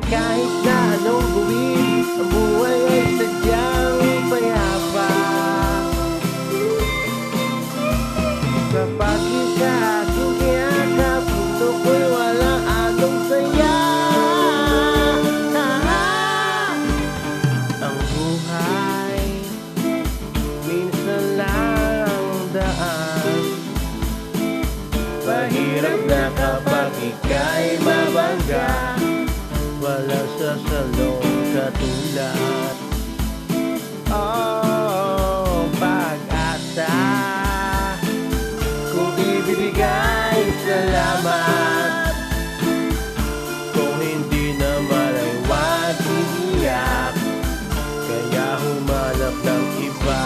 Kahit na anong gawin, ang buhay ay sadyang payapa. Kapag isa aking kiyakap, puso ko'y walang anong saya. Ang buhay, minsan lang daan. Mahirap na kapag ika'y mabangga, walang sasalong katulad. Oh, pag-asa, kung ibibigay salamat, kung hindi naman ay huwag iiyak, kaya humanap ng iba.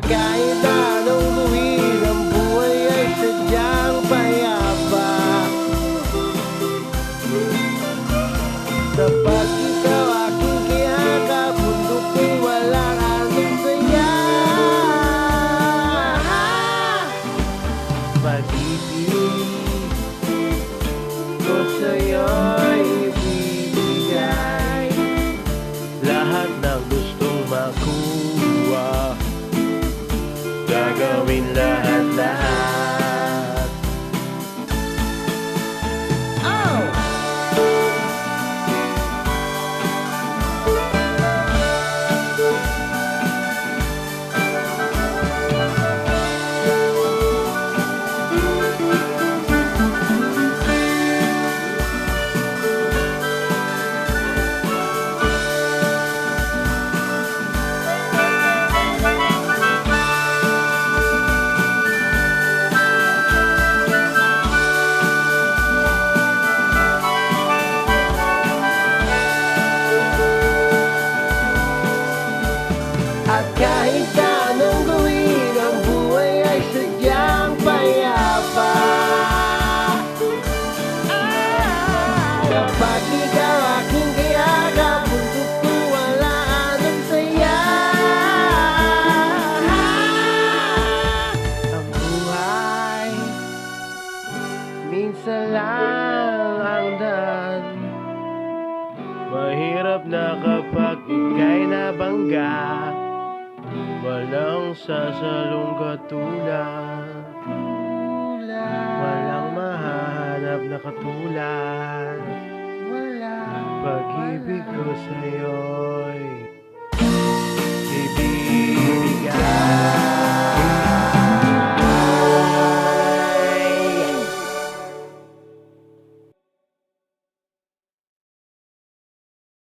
Kahit anong gawin, ang buhay ay sadyang payapa. Kapag ikaw aking kiyakap, mundo ko'y walang anong saya. Pag-ibig ko sa'yo'y ibibigay, lahat ng gustong makuha, gagawin lahat-lahat. Oh! At kahit anong gawin, ang buhay ay sadyang payapa. Kapag ikaw aking kiyakap, puso ko wala anong saya. Ang buhay, minsan lang ang daan. Mahirap na kapag ika'y nabangga, walang sasalong katulad, walang mahahanap na katulad. Pag-ibig ko sa'yo'y